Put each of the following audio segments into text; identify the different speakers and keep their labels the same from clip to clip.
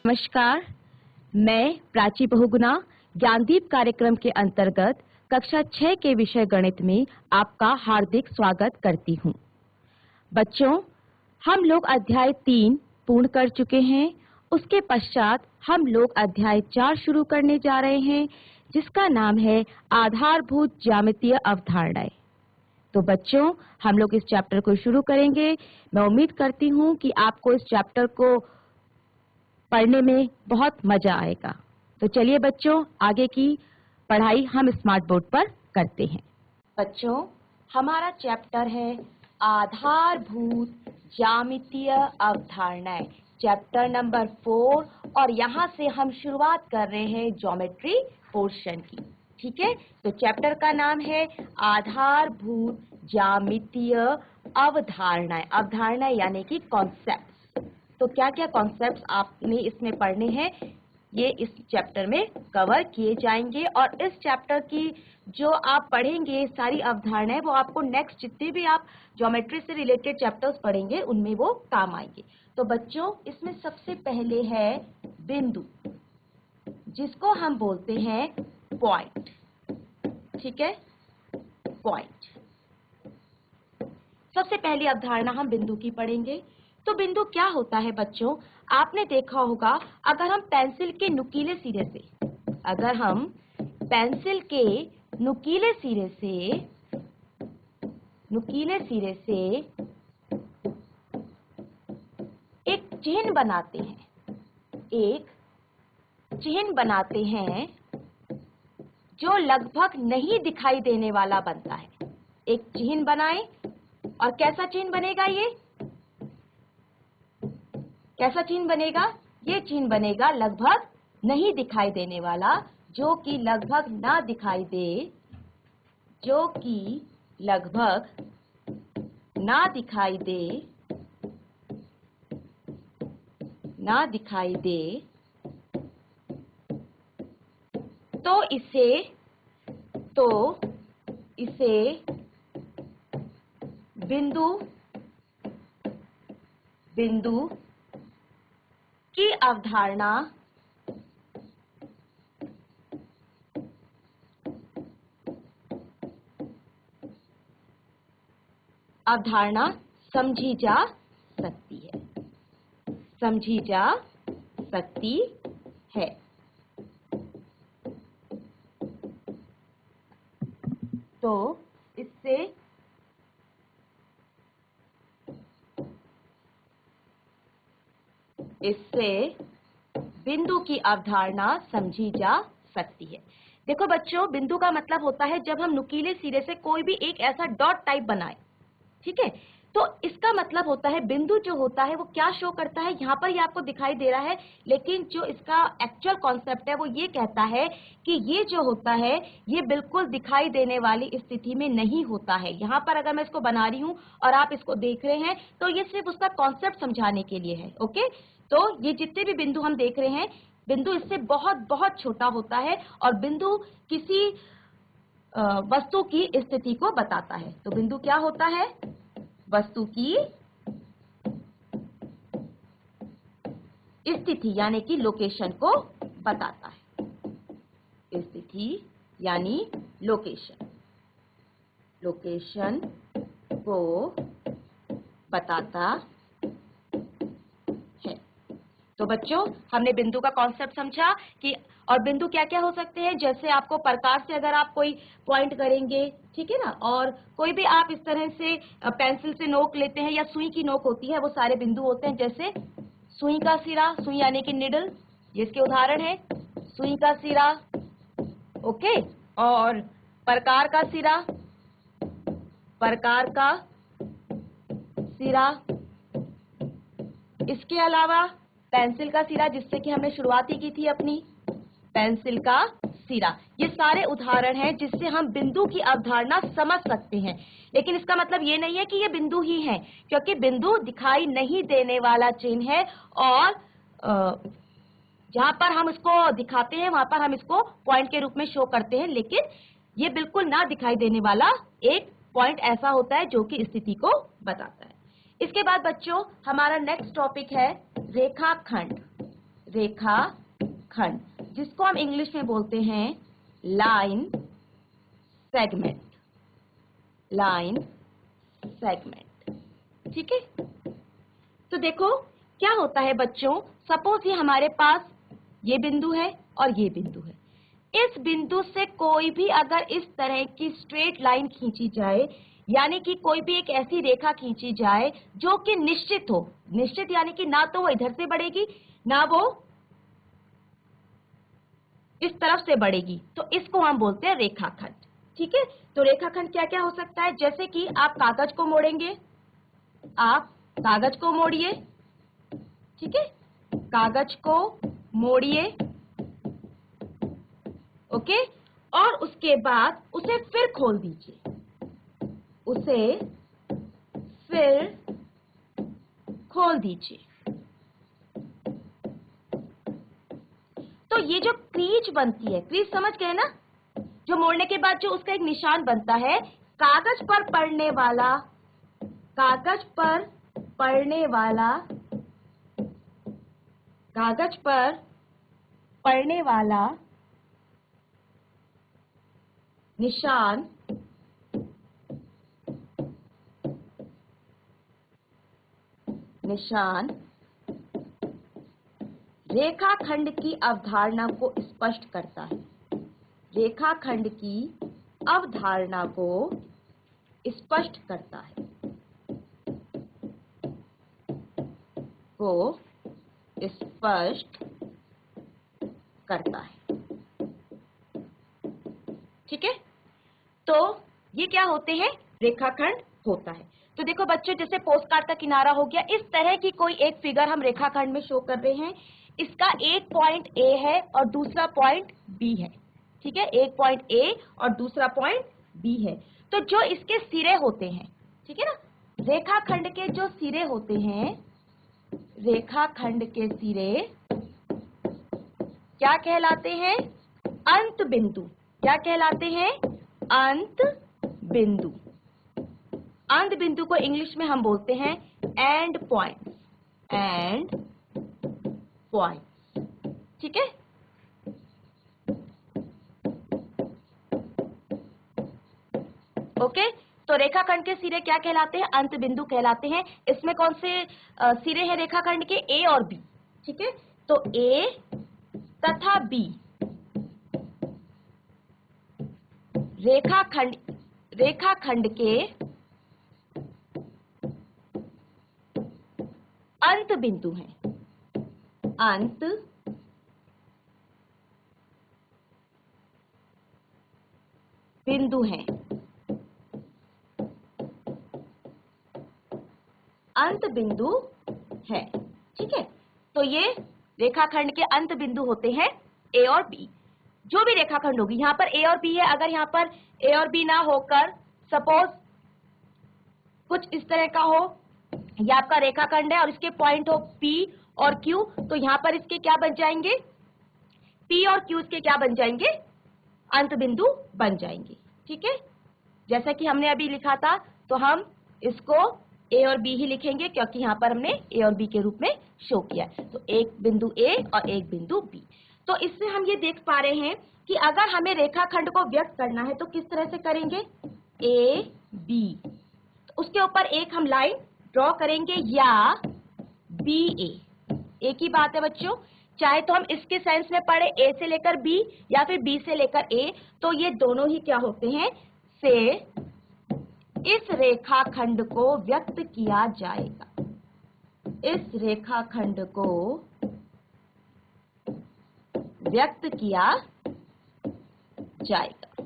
Speaker 1: नमस्कार, मैं प्राची बहुगुणा ज्ञानदीप कार्यक्रम के अंतर्गत कक्षा 6 के विषय गणित में आपका हार्दिक स्वागत करती हूँ। बच्चों, हम लोग अध्याय 3 पूर्ण कर चुके हैं। उसके पश्चात हम लोग अध्याय 4 शुरू करने जा रहे हैं, जिसका नाम है आधारभूत ज्यामितीय अवधारणाएं। तो बच्चों, हम लोग इस चैप्टर को शुरू करेंगे। मैं उम्मीद करती हूँ कि आपको इस चैप्टर को पढ़ने में बहुत मजा आएगा। तो चलिए बच्चों, आगे की पढ़ाई हम स्मार्ट बोर्ड पर करते हैं। बच्चों, हमारा चैप्टर है आधारभूत ज्यामितीय अवधारणाएं, चैप्टर नंबर 4, और यहाँ से हम शुरुआत कर रहे हैं ज्योमेट्री पोर्शन की। ठीक है, तो चैप्टर का नाम है आधारभूत ज्यामितीय अवधारणाएं। अवधारणाएं यानी कि कॉन्सेप्ट। तो क्या क्या कॉन्सेप्ट्स आपने इसमें पढ़ने हैं, ये इस चैप्टर में कवर किए जाएंगे। और इस चैप्टर की जो आप पढ़ेंगे सारी अवधारणाएं, वो आपको नेक्स्ट जितने भी आप ज्योमेट्री से रिलेटेड चैप्टर्स पढ़ेंगे उनमें वो काम आएंगे। तो बच्चों, इसमें सबसे पहले है बिंदु, जिसको हम बोलते हैं पॉइंट। ठीक है, पॉइंट। सबसे पहली अवधारणा हम बिंदु की पढ़ेंगे। तो बिंदु क्या होता है बच्चों? आपने देखा होगा, अगर हम पेंसिल के नुकीले सिरे से एक चिन्ह बनाते हैं जो लगभग नहीं दिखाई देने वाला बनता है। एक चिन्ह बनाएं, और कैसा चिन्ह बनेगा? कैसा चिन्ह बनेगा? ये चिन्ह बनेगा लगभग नहीं दिखाई देने वाला, जो कि लगभग ना दिखाई दे, तो इसे बिंदु की अवधारणा समझी जा सकती है। तो इससे बिंदु की अवधारणा समझी जा सकती है। देखो बच्चों, बिंदु का मतलब होता है जब हम नुकीले सिरे से कोई भी एक ऐसा डॉट टाइप बनाए। ठीक है, तो इसका मतलब होता है बिंदु जो होता है वो क्या शो करता है। यहाँ पर ये आपको दिखाई दे रहा है, लेकिन जो इसका एक्चुअल कॉन्सेप्ट है वो ये कहता है कि ये जो होता है ये बिल्कुल दिखाई देने वाली स्थिति में नहीं होता है। यहाँ पर अगर मैं इसको बना रही हूँ और आप इसको देख रहे हैं, तो ये सिर्फ उसका कॉन्सेप्ट समझाने के लिए है। ओके, तो ये जितने भी बिंदु हम देख रहे हैं, बिंदु इससे बहुत बहुत छोटा होता है, और बिंदु किसी वस्तु की स्थिति को बताता है। तो बिंदु क्या होता है? वस्तु की स्थिति यानी कि लोकेशन को बताता है। स्थिति यानी लोकेशन को बताता है। तो बच्चों, हमने बिंदु का कॉन्सेप्ट समझा कि और बिंदु क्या क्या हो सकते हैं। जैसे आपको प्रकार से अगर आप कोई पॉइंट करेंगे, ठीक है ना, और कोई भी आप इस तरह से पेंसिल से नोक लेते हैं या सुई की नोक होती है, वो सारे बिंदु होते हैं। जैसे सुई का सिरा, सुई यानी कि निडल, ये इसके उदाहरण है। सुई का सिरा, ओके, और प्रकार का सिरा, इसके अलावा पेंसिल का सिरा, जिससे कि हमने शुरुआत ही की थी अपनी, पेंसिल का सिरा। ये सारे उदाहरण हैं जिससे हम बिंदु की अवधारणा समझ सकते हैं। लेकिन इसका मतलब ये नहीं है कि ये बिंदु ही है, क्योंकि बिंदु दिखाई नहीं देने वाला चिन्ह है, और जहां पर हम इसको दिखाते हैं वहां पर हम इसको पॉइंट के रूप में शो करते हैं। लेकिन ये बिल्कुल ना दिखाई देने वाला एक पॉइंट ऐसा होता है जो कि स्थिति को बताता है। इसके बाद बच्चों, हमारा नेक्स्ट टॉपिक है रेखाखंड। रेखाखंड, जिसको हम इंग्लिश में बोलते हैं लाइन सेगमेंट, लाइन सेगमेंट। ठीक है, तो देखो क्या होता है बच्चों, सपोज ये हमारे पास ये बिंदु है और ये बिंदु है। इस बिंदु से कोई भी अगर इस तरह की स्ट्रेट लाइन खींची जाए, यानी कि कोई भी एक ऐसी रेखा खींची जाए जो कि निश्चित हो, निश्चित यानी कि ना तो वो इधर से बढ़ेगी ना वो इस तरफ से बढ़ेगी, तो इसको हम बोलते हैं रेखाखंड। ठीक है, तो रेखाखंड क्या क्या हो सकता है, जैसे कि आप कागज को मोड़ेंगे, आप कागज को मोड़िए, ठीक है, कागज को मोड़िए, ओके, और उसके बाद उसे फिर खोल दीजिए, उसे फिर खोल दीजिए। तो ये जो क्रीज बनती है, क्रीज समझ गए ना, जो मोड़ने के बाद जो उसका एक निशान बनता है, कागज पर पड़ने वाला, कागज पर पड़ने वाला, कागज पर पड़ने वाला निशान निशान रेखाखंड की अवधारणा को स्पष्ट करता है, रेखाखंड की अवधारणा को स्पष्ट करता है, को स्पष्ट करता है। ठीक है, तो ये क्या होते हैं, रेखाखंड होता है। तो देखो बच्चों, जैसे पोस्टकार्ड का किनारा हो गया, इस तरह की कोई एक फिगर हम रेखाखंड में शो कर रहे हैं। इसका एक पॉइंट ए है और दूसरा पॉइंट बी है। ठीक है, एक पॉइंट ए और दूसरा पॉइंट बी है। तो जो इसके सिरे होते हैं, ठीक है ना, रेखाखंड के जो सिरे होते हैं, रेखाखंड के सिरे क्या कहलाते हैं, अंत बिंदु। क्या कहलाते हैं, अंत बिंदु। अंत बिंदु को इंग्लिश में हम बोलते हैं एंड पॉइंट्स, एंड पॉइंट्स। ठीक है, ओके, तो रेखाखंड के सिरे क्या कहलाते हैं, अंत बिंदु कहलाते हैं। इसमें कौन से सिरे हैं रेखाखंड के, ए और बी। ठीक है, तो ए तथा बी रेखाखंड के अंत बिंदु हैं, अंत बिंदु हैं, अंत बिंदु है। ठीक है, तो ये रेखाखंड के अंत बिंदु होते हैं ए और बी। जो भी रेखाखंड होगी, यहां पर ए और बी है, अगर यहां पर ए और बी ना होकर सपोज कुछ इस तरह का हो, ये आपका रेखाखंड है और इसके पॉइंट हो पी और क्यू, तो यहां पर इसके क्या बन जाएंगे, पी और क्यू के क्या बन जाएंगे, अंत बिंदु बन जाएंगे। ठीक है, जैसा कि हमने अभी लिखा था, तो हम इसको ए और बी ही लिखेंगे क्योंकि यहां पर हमने ए और बी के रूप में शो किया है। तो एक बिंदु ए और एक बिंदु बी। तो इससे हम ये देख पा रहे हैं कि अगर हमें रेखाखंड को व्यक्त करना है तो किस तरह से करेंगे, ए बी, तो उसके ऊपर एक हम लाइन ड्रॉ करेंगे, या बी ए। एक ही बात है बच्चों, चाहे तो हम इसके सेंस में पढ़े ए से लेकर बी या फिर बी से लेकर ए, तो ये दोनों ही क्या होते हैं, से इस रेखाखंड को व्यक्त किया जाएगा, इस रेखाखंड को व्यक्त किया जाएगा,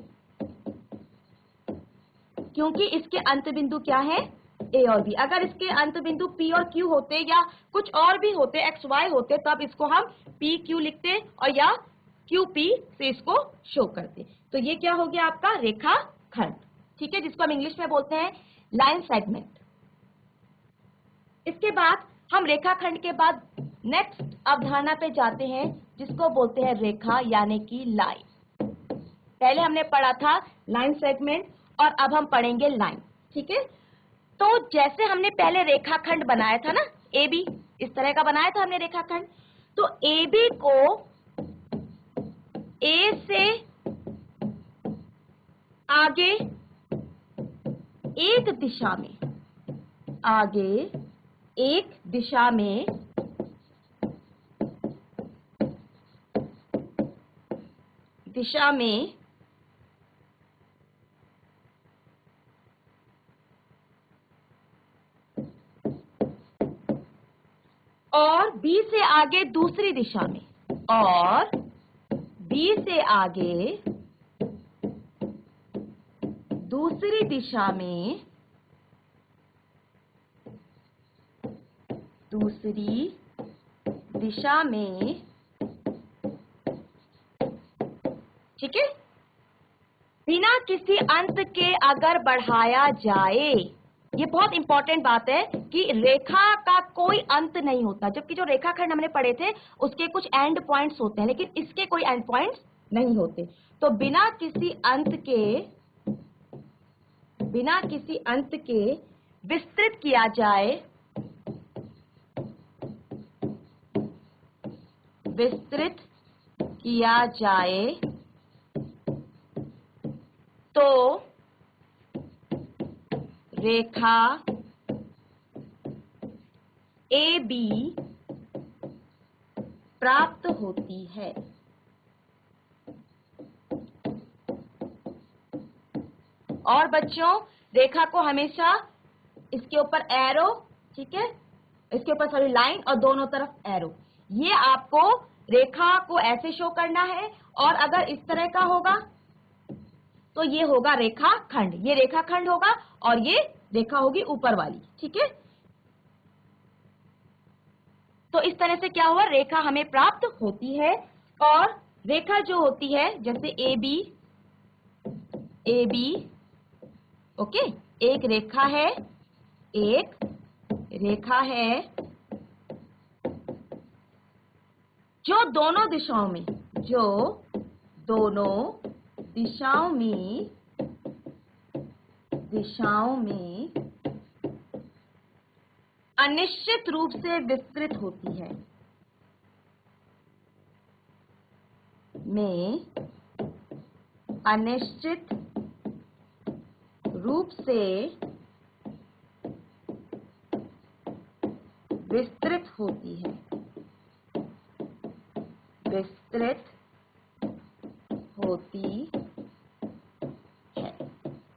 Speaker 1: क्योंकि इसके अंत बिंदु क्या है, ए और बी। अगर इसके अंत बिंदु पी और क्यू होते या कुछ और भी होते, एक्स वाई होते, तब इसको हम पी क्यू लिखते और या क्यू पी से इसको शो करते। तो ये क्या हो गया आपका रेखाखंड। ठीक है, जिसको हम इंग्लिश में बोलते हैं लाइन सेगमेंट। इसके बाद हम रेखाखंड के बाद नेक्स्ट अवधारणा पे जाते हैं, जिसको बोलते हैं रेखा यानी कि लाइन। पहले हमने पढ़ा था लाइन सेगमेंट और अब हम पढ़ेंगे लाइन। ठीक है, तो जैसे हमने पहले रेखाखंड बनाया था ना, ए बी, इस तरह का बनाया था हमने रेखाखंड, तो AB को A से आगे एक दिशा में, आगे एक दिशा में और B से आगे दूसरी दिशा में, और B से आगे दूसरी दिशा में, दूसरी दिशा में, ठीक है। बिना किसी अंत के अगर बढ़ाया जाए, ये बहुत इंपॉर्टेंट बात है कि रेखा का कोई अंत नहीं होता, जबकि जो रेखाखंड हमने पढ़े थे उसके कुछ एंड पॉइंट्स होते हैं, लेकिन इसके कोई एंड पॉइंट्स नहीं होते। तो बिना किसी अंत के विस्तृत किया जाए, तो रेखा AB प्राप्त होती है। और बच्चों, रेखा को हमेशा इसके ऊपर एरो, ठीक है, इसके ऊपर सॉरी लाइन और दोनों तरफ एरो, ये आपको रेखा को ऐसे शो करना है। और अगर इस तरह का होगा तो ये होगा रेखाखंड, ये रेखाखंड होगा और ये रेखा होगी ऊपर वाली, ठीक है। तो इस तरह से क्या हुआ, रेखा हमें प्राप्त होती है। और रेखा जो होती है, जैसे AB, ओके, एक रेखा है जो दोनों दिशाओं में अनिश्चित रूप से विस्तृत होती है, अनिश्चित रूप से विस्तृत होती है,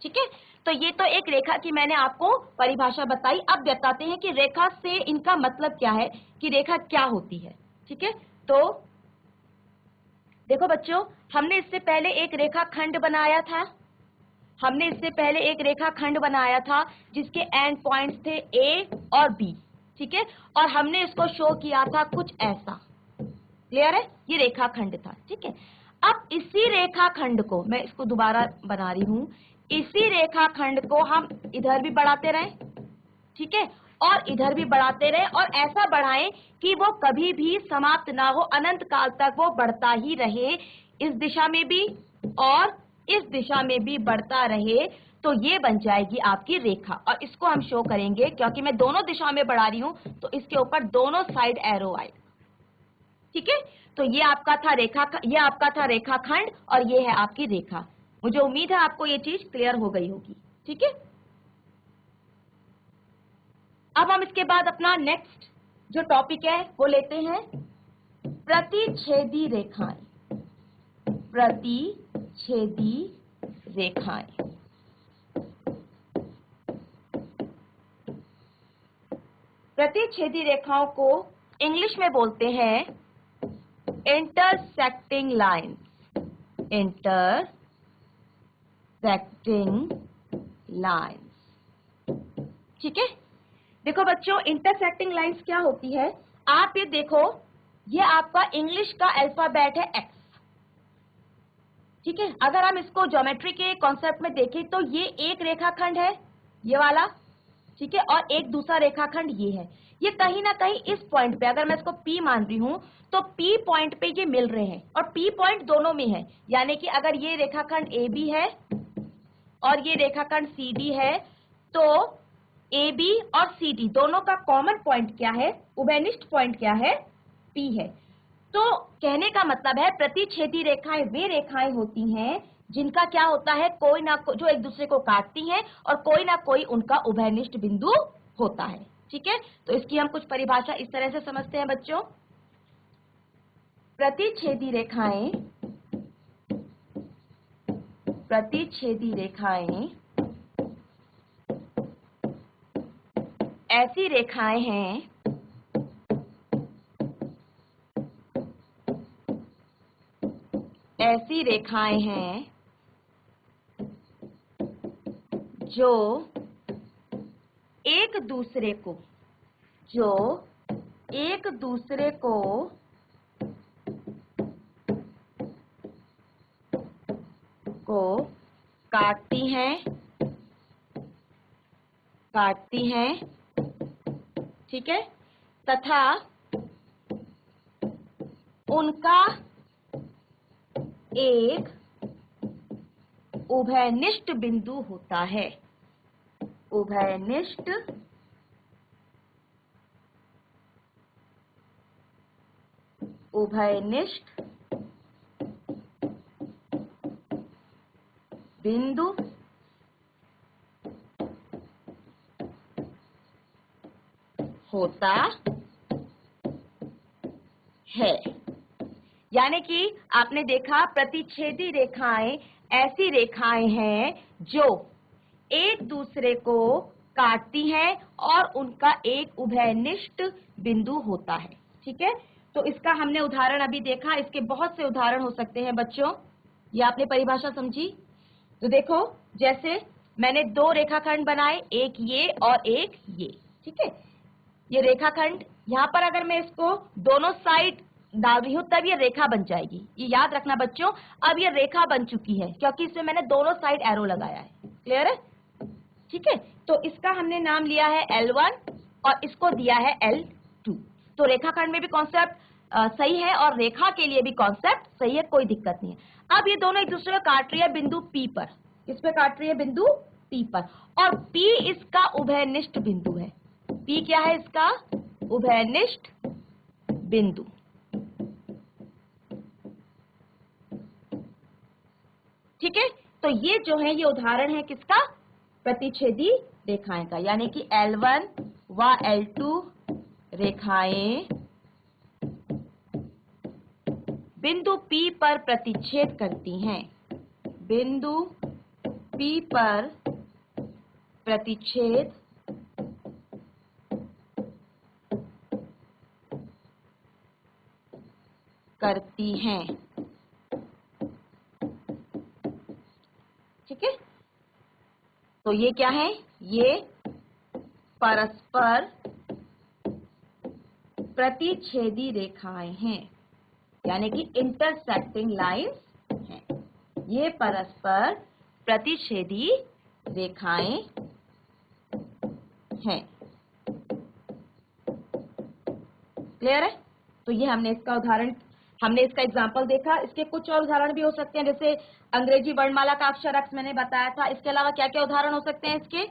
Speaker 1: ठीक है। तो ये तो एक रेखा की मैंने आपको परिभाषा बताई। अब बताते हैं कि रेखा से इनका मतलब क्या है, कि रेखा क्या होती है, ठीक है। तो देखो बच्चों, हमने इससे पहले एक रेखाखंड बनाया था, जिसके एंड पॉइंट्स थे A और B, ठीक है। और हमने इसको शो किया था कुछ ऐसा, क्लियर है, ये रेखाखंड था, ठीक है। अब इसी रेखाखंड को मैं इसको दोबारा बना रही हूं, इसी रेखाखंड को हम इधर भी बढ़ाते रहें, ठीक है, और इधर भी बढ़ाते रहें, और ऐसा बढ़ाएं कि वो कभी भी समाप्त ना हो, अनंत काल तक वो बढ़ता ही रहे, इस दिशा में भी और इस दिशा में भी बढ़ता रहे। तो ये बन जाएगी आपकी रेखा, और इसको हम शो करेंगे, क्योंकि मैं दोनों दिशा में बढ़ा रही हूं तो इसके ऊपर दोनों साइड एरो आएगा, ठीक है। तो ये आपका था रेखाखंड और ये है आपकी रेखा। मुझे उम्मीद है आपको ये चीज क्लियर हो गई होगी, ठीक है। अब हम इसके बाद अपना नेक्स्ट जो टॉपिक है वो लेते हैं, प्रतिच्छेदी रेखाएं। प्रतिच्छेदी रेखाओं को इंग्लिश में बोलते हैं इंटरसेक्टिंग लाइंस, ठीक है। देखो बच्चों, इंटरसेक्टिंग लाइंस क्या होती है, आप ये देखो, ये आपका इंग्लिश का अल्फाबेट है X, ठीक है। अगर हम इसको ज्योमेट्री के कॉन्सेप्ट में देखें तो ये एक रेखाखंड है, ये वाला, ठीक है, और एक दूसरा रेखाखंड ये है। ये कहीं ना कहीं इस पॉइंट पे, अगर मैं इसको P मान रही हूं तो P पॉइंट पे ये मिल रहे हैं, और P पॉइंट दोनों में है, यानी कि अगर ये रेखाखंड AB है और ये रेखाखंड CD है, तो AB और CD दोनों का कॉमन पॉइंट क्या है, उभयनिष्ठ पॉइंट क्या है, P है। तो कहने का मतलब है प्रतिच्छेदी रेखाएं वे रेखाएं होती हैं जिनका क्या होता है, कोई ना कोई जो एक दूसरे को काटती हैं और कोई ना कोई उनका उभयनिष्ठ बिंदु होता है। ठीक है, तो इसकी हम कुछ परिभाषा इस तरह से समझते हैं बच्चों। प्रतिच्छेदी रेखाएं ऐसी रेखाएं हैं जो एक दूसरे को काटती हैं, ठीक है, तथा उनका एक उभयनिष्ठ बिंदु होता है। उभयनिष्ठ बिंदु होता है। यानी कि आपने देखा प्रतिच्छेदी रेखाएं ऐसी रेखाएं हैं जो एक दूसरे को काटती हैं और उनका एक उभयनिष्ठ बिंदु होता है। ठीक है, तो इसका हमने उदाहरण अभी देखा, इसके बहुत से उदाहरण हो सकते हैं बच्चों। ये आपने परिभाषा समझी। तो देखो, जैसे मैंने दो रेखाखंड बनाए, एक ये और एक ये। ठीक है, ये रेखाखंड, यहाँ पर अगर मैं इसको दोनों साइड डाल रही हूं तब ये रेखा बन जाएगी। ये याद रखना बच्चों, अब ये रेखा बन चुकी है क्योंकि इसमें मैंने दोनों साइड एरो लगाया है। क्लियर है? ठीक है, तो इसका हमने नाम लिया है L1 और इसको दिया है L2। तो रेखाखंड में भी कॉन्सेप्ट सही है और रेखा के लिए भी कॉन्सेप्ट सही है, कोई दिक्कत नहीं है। अब ये दोनों एक दूसरे को काट रही है बिंदु P पर। किस पे काट रही है? बिंदु P पर, और P इसका उभयनिष्ठ बिंदु है। P क्या है? इसका उभयनिष्ठ बिंदु। ठीक है, तो ये जो है ये उदाहरण है किसका? प्रतिच्छेदी रेखाएं का, यानी कि L1 व L2 रेखाएं बिंदु P पर प्रतिच्छेद करती हैं। बिंदु P पर प्रतिच्छेद करती हैं। ठीक है, तो ये क्या है? ये परस्पर प्रतिच्छेदी रेखाएं हैं, यानी कि इंटरसेक्टिंग लाइंस हैं। ये परस्पर प्रतिच्छेदी रेखाएं हैं। क्लियर है? तो ये हमने इसका एग्जाम्पल देखा। इसके कुछ और उदाहरण भी हो सकते हैं, जैसे अंग्रेजी वर्णमाला का अक्षर X मैंने बताया था। इसके अलावा क्या क्या उदाहरण हो सकते हैं? इसके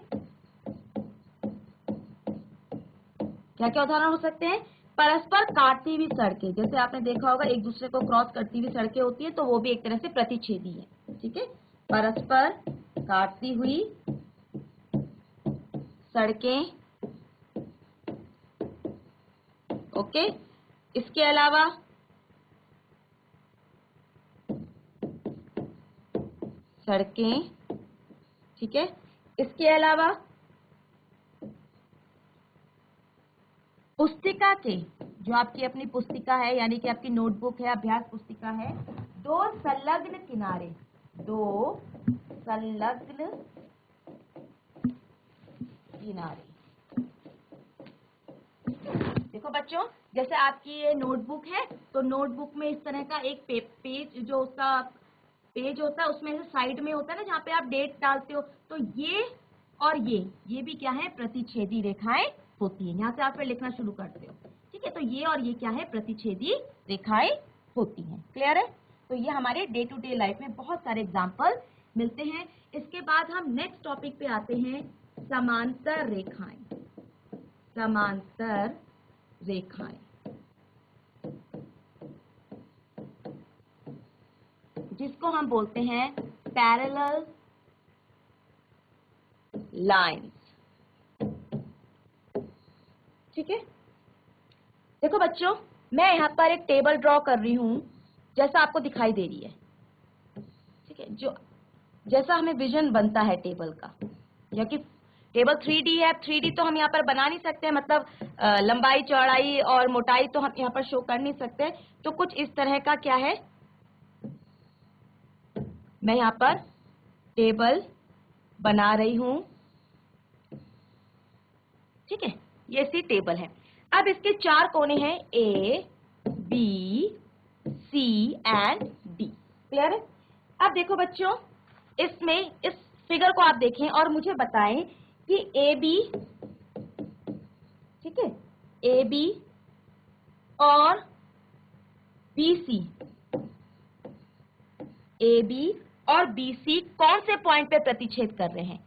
Speaker 1: क्या क्या उदाहरण हो सकते हैं? परस्पर काटती हुई सड़कें, जैसे आपने देखा होगा एक दूसरे को क्रॉस करती हुई सड़कें होती है, तो वो भी एक तरह से प्रतिच्छेदी है। ठीक है, परस्पर काटती हुई सड़कें। ओके, इसके अलावा सड़कें, ठीक है, इसके अलावा पुस्तिका के, जो आपकी अपनी पुस्तिका है, यानी कि आपकी नोटबुक है, अभ्यास पुस्तिका है, दो संलग्न किनारे। देखो बच्चों, जैसे आपकी ये नोटबुक है, तो नोटबुक में इस तरह का एक पेज, जो उसका पेज होता है उसमें से साइड में होता है ना, जहाँ पे आप डेट डालते हो, तो ये और ये भी क्या है? प्रतिच्छेदी रेखाएं होती है। यहाँ से आप फिर लिखना शुरू करते हो। ठीक है, तो ये और ये क्या है? प्रतिच्छेदी रेखाएं होती हैं। क्लियर है? तो ये हमारे डे टू डे लाइफ में बहुत सारे एग्जाम्पल मिलते हैं। इसके बाद हम नेक्स्ट टॉपिक पे आते हैं, समांतर रेखाएं। समांतर रेखाएं, जिसको हम बोलते हैं पैरेलल लाइंस। ठीक है, देखो बच्चों, मैं यहाँ पर एक टेबल ड्रॉ कर रही हूं जैसा आपको दिखाई दे रही है। ठीक है, जो जैसा हमें विजन बनता है टेबल का, या कि टेबल 3D है। 3D तो हम यहाँ पर बना नहीं सकते, मतलब लंबाई चौड़ाई और मोटाई तो हम यहाँ पर शो कर नहीं सकते। तो कुछ इस तरह का क्या है, मैं यहाँ पर टेबल बना रही हूं। ठीक है, ये सी टेबल है। अब इसके 4 कोने हैं, A, B, C and D। Clear है? अब देखो बच्चों, इसमें इस फिगर को आप देखें और मुझे बताएं कि AB, ठीक है, AB और BC, AB और BC कौन से पॉइंट पे प्रतिच्छेद कर रहे हैं?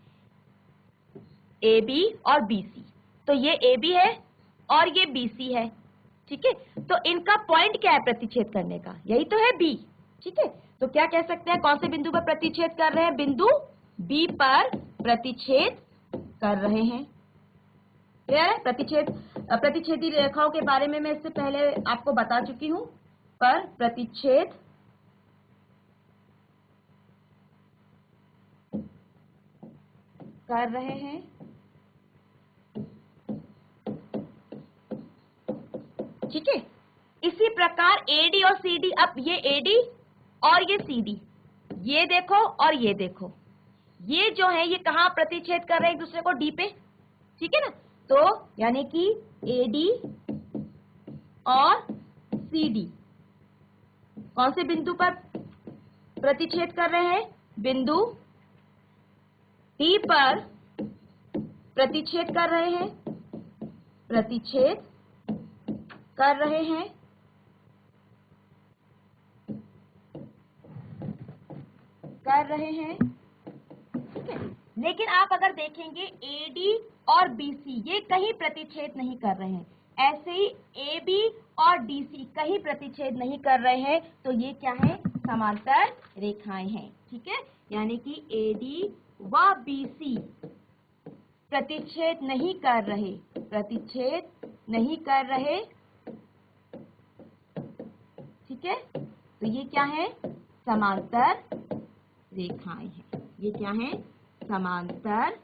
Speaker 1: AB और BC। तो ये AB है और ये BC है। ठीक है, तो इनका पॉइंट क्या है प्रतिच्छेद करने का? यही तो है B। ठीक है, तो क्या कह सकते हैं, कौन से बिंदु पर प्रतिच्छेद कर रहे हैं? बिंदु B पर प्रतिच्छेद कर रहे हैं। क्लियर है? प्रतिच्छेदी रेखाओं के बारे में मैं इससे पहले आपको बता चुकी हूं, पर प्रतिच्छेद कर रहे हैं। ठीक है, इसी प्रकार AD और CD, अब ये AD और ये CD, ये देखो और ये देखो, ये जो है ये कहां प्रतिच्छेद कर रहे हैं एक दूसरे को? D पे। ठीक है ना, तो यानी कि AD और CD कौन से बिंदु पर प्रतिच्छेद कर रहे हैं? बिंदु D पर प्रतिच्छेद कर रहे हैं, प्रतिच्छेद कर रहे हैं। ठीक है, लेकिन आप अगर देखेंगे AD और BC ये कहीं प्रतिच्छेद नहीं कर रहे हैं, ऐसे ही AB और DC कहीं प्रतिच्छेद नहीं कर रहे हैं। तो ये क्या है? समांतर रेखाएं हैं। ठीक है, यानी कि AD व BC प्रतिच्छेद नहीं कर रहे, प्रतिच्छेद नहीं कर रहे। ठीक है, तो ये क्या है? समांतर रेखाएं हैं। ये क्या है? समांतर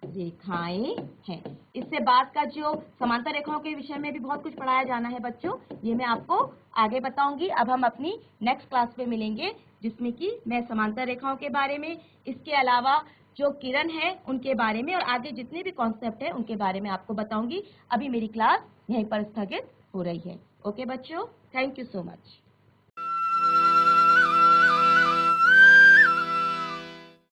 Speaker 1: रेखाएं हैं। इससे बाद का जो समांतर रेखाओं के विषय में भी बहुत कुछ पढ़ाया जाना है बच्चों, ये मैं आपको आगे बताऊंगी। अब हम अपनी नेक्स्ट क्लास में मिलेंगे, जिसमें कि मैं समांतर रेखाओं के बारे में, इसके अलावा जो किरण है उनके बारे में, और आगे जितने भी कॉन्सेप्ट है उनके बारे में आपको बताऊंगी। अभी मेरी क्लास यहीं पर स्थगित हो रही है। ओके बच्चों, थैंक यू सो मच।